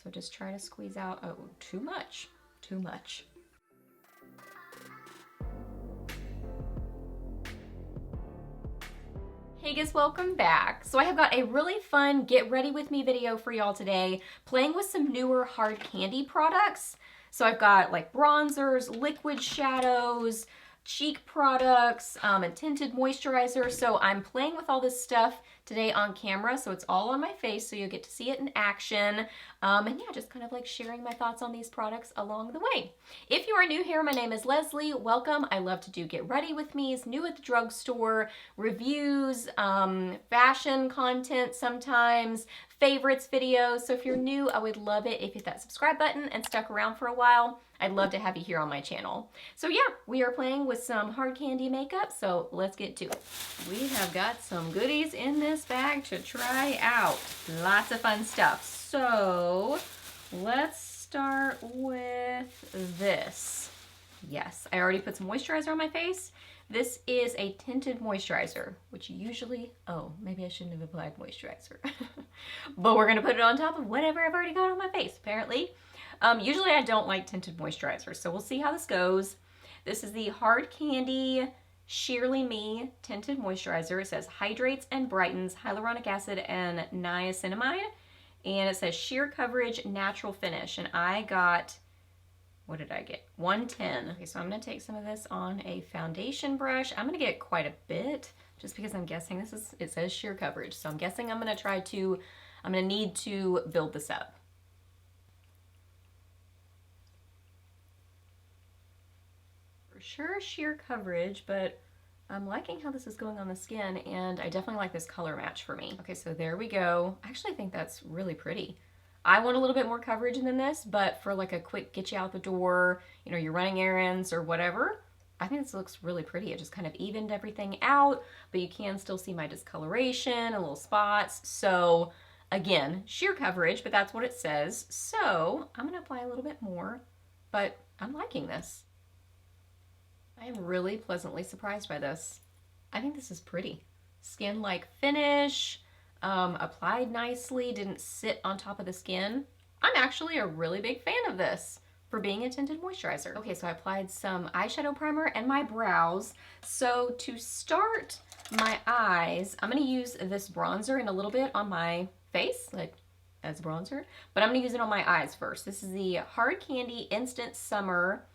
So just try to squeeze out, oh, too much, too much. Hey guys, welcome back. So I have got a really fun get ready with me video for y'all today, playing with some newer hard candy products. So I've got like bronzers, liquid shadows, cheek products, a tinted moisturizer. So I'm playing with all this stuff today on camera, so it's all on my face, so you'll get to see it in action. And yeah, just kind of like sharing my thoughts on these products along the way. If you are new here, my name is Leslie. Welcome. I love to do get ready with me's, new at the drugstore, reviews, fashion content sometimes, favorites videos. So if you're new, I would love it if you hit that subscribe button and stuck around for a while. I'd love to have you here on my channel. So yeah, we are playing with some hard candy makeup, so let's get to it. We have got some goodies in this bag to try out. Lots of fun stuff. So let's start with this. Yes, I already put some moisturizer on my face. This is a tinted moisturizer, which usually, oh, maybe I shouldn't have applied moisturizer. But we're gonna put it on top of whatever I've already got on my face, apparently. Usually I don't like tinted moisturizers, so we'll see how this goes. This is the Hard Candy Sheerly Me Tinted Moisturizer. It says hydrates and brightens hyaluronic acid and niacinamide. And it says sheer coverage, natural finish. And I got, what did I get? 110. Okay, so I'm gonna take some of this on a foundation brush. I'm gonna get quite a bit just because I'm guessing it says sheer coverage. So I'm guessing I'm gonna need to build this up. For sure sheer coverage, but I'm liking how this is going on the skin, and I definitely like this color match for me. Okay, so there we go. I actually think that's really pretty. I want a little bit more coverage than this, but for like a quick get you out the door, you know, you're running errands or whatever, I think this looks really pretty. It just kind of evened everything out, but you can still see my discoloration and little spots. So again, sheer coverage, but that's what it says. So I'm gonna apply a little bit more, but I'm liking this. I am really pleasantly surprised by this. I think this is pretty. Skin-like finish, applied nicely, didn't sit on top of the skin. I'm actually a really big fan of this for being a tinted moisturizer. Okay, so I applied some eyeshadow primer and my brows. So to start my eyes, I'm gonna use this bronzer in a little bit on my face, like as bronzer, but I'm gonna use it on my eyes first. This is the Hard Candy Instant Summer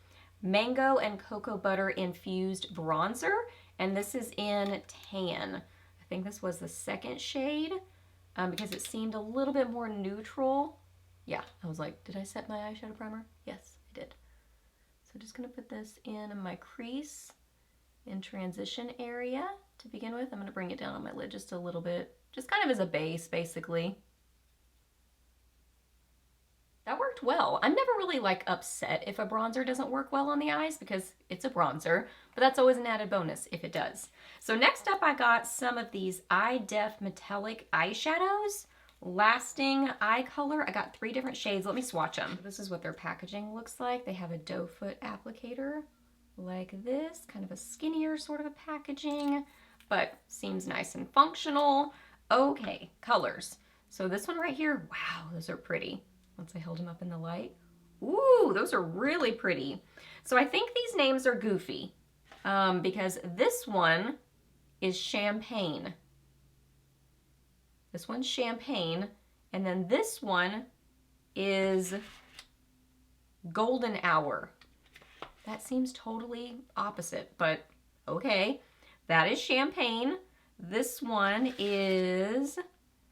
Mango and Cocoa Butter Infused Bronzer, and this is in Tan. I think this was the second shade because it seemed a little bit more neutral. Yeah, I was like, did I set my eyeshadow primer? Yes, I did. So just gonna put this in my crease in transition area to begin with. I'm gonna bring it down on my lid just a little bit, just kind of as a base, basically. That worked well. I'm never really like upset if a bronzer doesn't work well on the eyes because it's a bronzer, but that's always an added bonus if it does. So next up I got some of these Eye Def Metallic eyeshadows. Lasting eye color. I got 3 different shades. Let me swatch them. This is what their packaging looks like. They have a doe foot applicator like this, kind of a skinnier sort of a packaging, but seems nice and functional. Okay, colors. So this one right here, wow, those are pretty. Once I held them up in the light. Ooh, those are really pretty. So I think these names are goofy because this one is Champagne. This one's Champagne, and then this one is Golden Hour. That seems totally opposite, but okay. That is Champagne. This one is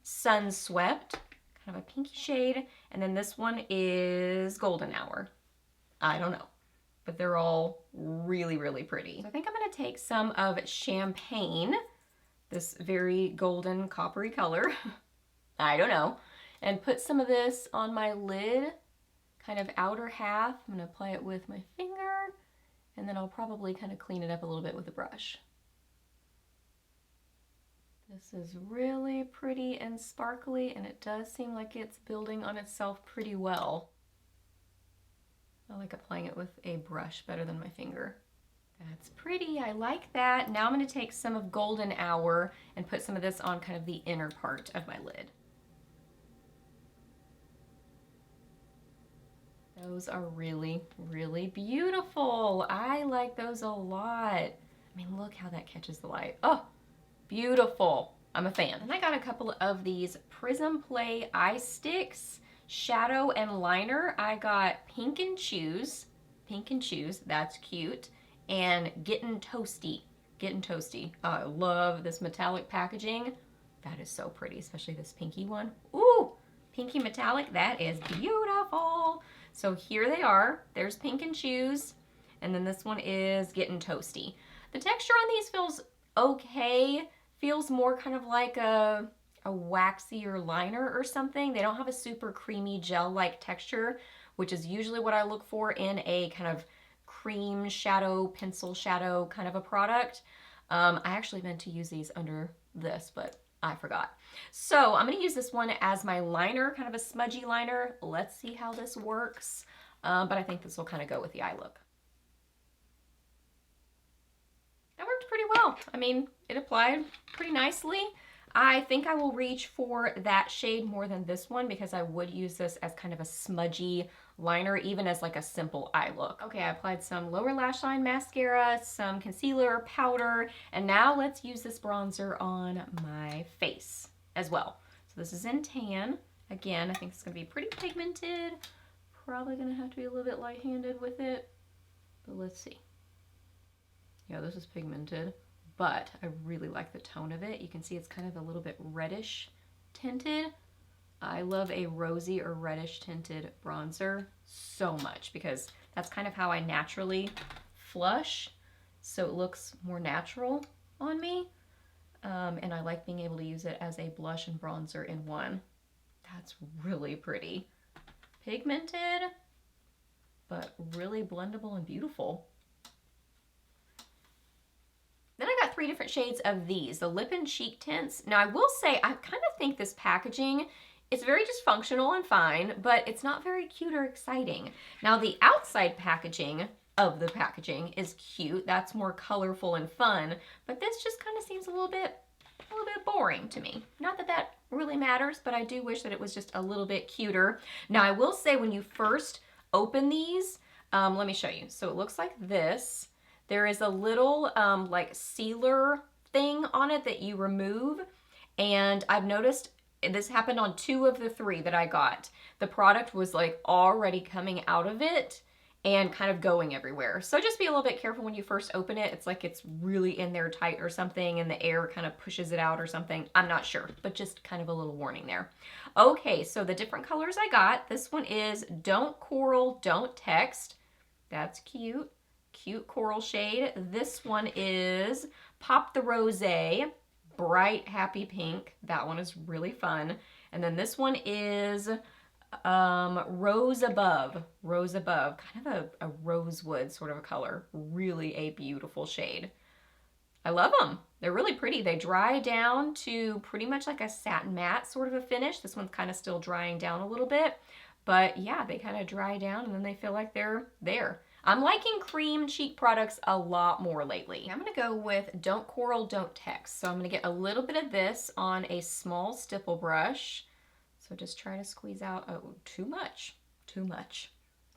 Sun Swept. Kind of a pinky shade, and then this one is Golden Hour. I don't know, but they're all really, really pretty. So I think I'm gonna take some of Champagne, this very golden coppery color, I don't know, and put some of this on my lid, kind of outer half. I'm gonna apply it with my finger, and then I'll probably kind of clean it up a little bit with a brush. This is really pretty and sparkly, and it does seem like it's building on itself pretty well. I like applying it with a brush better than my finger. That's pretty, I like that. Now I'm gonna take some of Golden Hour and put some of this on kind of the inner part of my lid. Those are really, really beautiful. I like those a lot. I mean, look how that catches the light. Oh, beautiful. I'm a fan. And I got a couple of these Prism Play eye sticks, shadow and liner. I got Pink and Choose. Pink and Choose, that's cute. And Gettin' Toasty. Gettin' Toasty. Oh, I love this metallic packaging. That is so pretty, especially this pinky one. Ooh, pinky metallic, that is beautiful. So here they are. There's Pink and Choose, and then this one is Gettin' Toasty. The texture on these feels okay. Feels more kind of like a waxier liner or something. They don't have a super creamy gel-like texture, which is usually what I look for in a kind of cream shadow, pencil shadow kind of a product. I actually meant to use these under this, but I forgot. So I'm going to use this one as my liner, kind of a smudgy liner. Let's see how this works. But I think this will kind of go with the eye look. That worked pretty well. I mean, it applied pretty nicely. I think I will reach for that shade more than this one because I would use this as kind of a smudgy liner, even as like a simple eye look. Okay, I applied some lower lash line mascara, some concealer, powder, and now let's use this bronzer on my face as well. So this is in Tan. Again, I think it's gonna be pretty pigmented. Probably gonna have to be a little bit light-handed with it, but let's see. Yeah, this is pigmented, but I really like the tone of it. You can see it's kind of a little bit reddish tinted. I love a rosy or reddish tinted bronzer so much because that's kind of how I naturally flush, so it looks more natural on me. And I like being able to use it as a blush and bronzer in one. That's really pretty. Pigmented, but really blendable and beautiful. Then I got 3 different shades of these, the Lip and Cheek tints. Now I will say, I kind of think this packaging is very dysfunctional and fine, but it's not very cute or exciting. Now the outside packaging of the packaging is cute. That's more colorful and fun, but this just kind of seems a little bit boring to me. Not that that really matters, but I do wish that it was just a little bit cuter. Now I will say when you first open these, let me show you. So it looks like this. There is a little like sealer thing on it that you remove, and I've noticed this happened on 2 of the 3 that I got. The product was like already coming out of it and kind of going everywhere. So just be a little bit careful when you first open it. It's like it's really in there tight or something and the air kind of pushes it out or something. I'm not sure, but just kind of a little warning there. Okay, so the different colors I got. This one is Don't Coral, Don't Text. That's cute. Cute coral shade. This one is Pop the Rosé, bright happy pink. That one is really fun. And then this one is Rose Above, kind of a rosewood sort of a color. Really a beautiful shade. I love them. They're really pretty. They dry down to pretty much like a satin matte sort of a finish. This one's kind of still drying down a little bit, but yeah, they kind of dry down and then they feel like they're there. I'm liking cream cheek products a lot more lately. I'm gonna go with Don't Coral, Don't Text. So I'm gonna get a little bit of this on a small stipple brush. So just try to squeeze out, oh, too much. I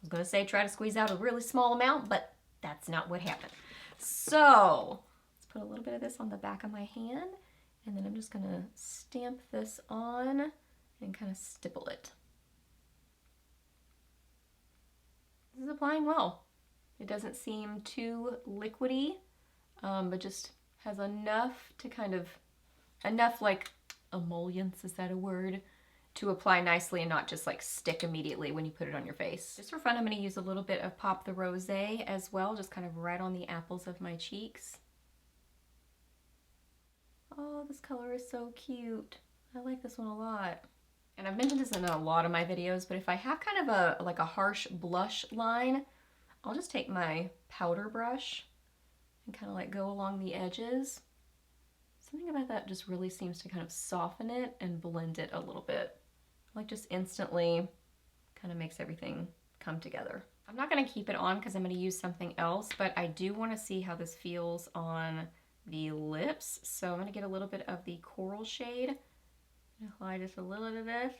was gonna say try to squeeze out a really small amount, but that's not what happened. So let's put a little bit of this on the back of my hand, and then I'm just gonna stamp this on and kind of stipple it. This is applying well. It doesn't seem too liquidy, but just has enough to kind of, enough like emollients, is that a word? To apply nicely and not just like stick immediately when you put it on your face. Just for fun, I'm going to use a little bit of Pop the Rosé as well, just kind of right on the apples of my cheeks. Oh, this color is so cute. I like this one a lot. And I've mentioned this in a lot of my videos, but if I have kind of a like a harsh blush line, I'll just take my powder brush and kind of like go along the edges. Something about that just really seems to kind of soften it and blend it a little bit. Like just instantly kind of makes everything come together. I'm not going to keep it on because I'm going to use something else, but I do want to see how this feels on the lips. So I'm going to get a little bit of the coral shade and apply just a little bit of this.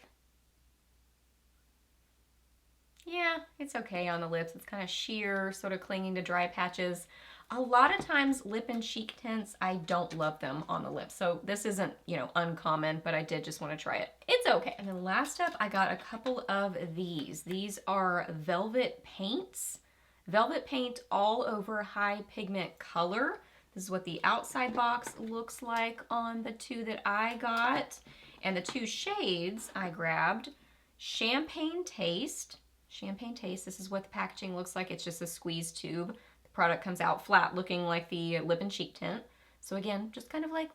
yeah, it's okay on the lips. It's kind of sheer, sort of clinging to dry patches. A lot of times lip and cheek tints, I don't love them on the lips. So this isn't, you know, uncommon, but I did just want to try it. It's okay. And then last up, I got a couple of these. These are velvet paints. Velvet paint all over high pigment color. This is what the outside box looks like on the two that I got. And the two shades I grabbed, Champagne Taste. Champagne Taste, this is what the packaging looks like. It's just a squeeze tube. Product comes out flat looking like the lip and cheek tint. So again, just kind of like,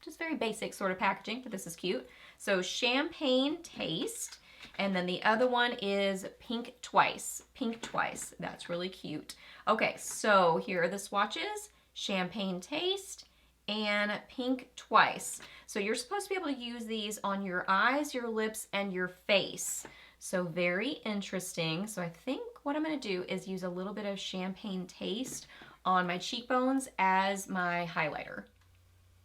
just very basic sort of packaging, but this is cute. So Champagne Taste. And then the other one is Pink Twice. Pink Twice, that's really cute. Okay, so here are the swatches. Champagne Taste and Pink Twice. So you're supposed to be able to use these on your eyes, your lips, and your face. So very interesting. So I think what I'm gonna do is use a little bit of Champagne Taste on my cheekbones as my highlighter.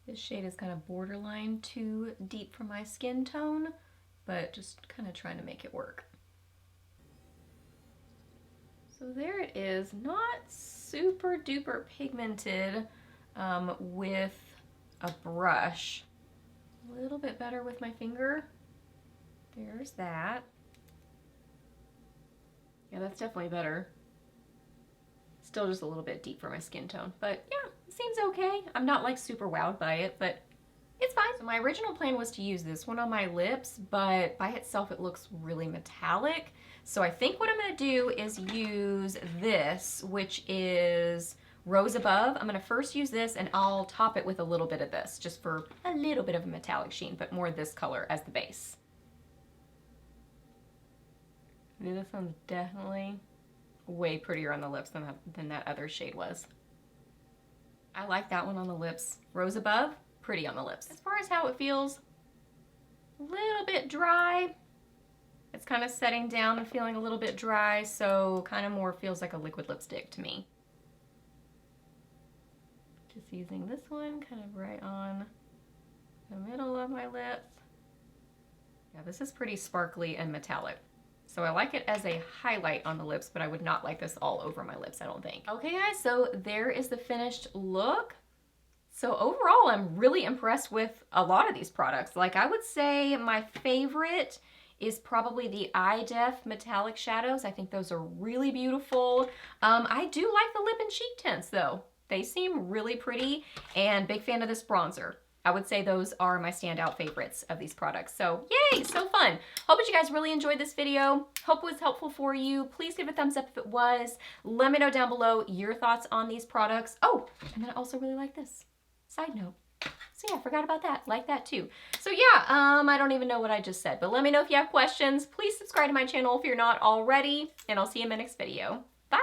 This shade is kind of borderline too deep for my skin tone, but just kind of trying to make it work. So there it is, not super duper pigmented with a brush. A little bit better with my finger. There's that. Yeah, that's definitely better. Still just a little bit deep for my skin tone, but yeah, it seems okay. I'm not like super wowed by it, but it's fine. So my original plan was to use this one on my lips, but by itself it looks really metallic. So I think what I'm gonna do is use this, which is Rose Above. I'm gonna first use this and I'll top it with a little bit of this, just for a little bit of a metallic sheen, but more this color as the base. This one's definitely way prettier on the lips than that other shade was. I like that one on the lips. Rose Above, pretty on the lips. As far as how it feels, a little bit dry. It's kind of setting down and feeling a little bit dry, so kind of more feels like a liquid lipstick to me. Just using this one kind of right on the middle of my lip. Yeah, this is pretty sparkly and metallic. So I like it as a highlight on the lips, but I would not like this all over my lips, I don't think. Okay guys, so there is the finished look. So overall, I'm really impressed with a lot of these products. Like I would say my favorite is probably the Eye Def metallic shadows. I think those are really beautiful. I do like the lip and cheek tints though. They seem really pretty, and big fan of this bronzer. I would say those are my standout favorites of these products. So yay, so fun. Hope that you guys really enjoyed this video. Hope it was helpful for you. Please give it a thumbs up if it was. Let me know down below your thoughts on these products. Oh, and then I also really like this. Side note. So yeah, I forgot about that. Like that too. So yeah, I don't even know what I just said, but let me know if you have questions. Please subscribe to my channel if you're not already, and I'll see you in my next video. Bye.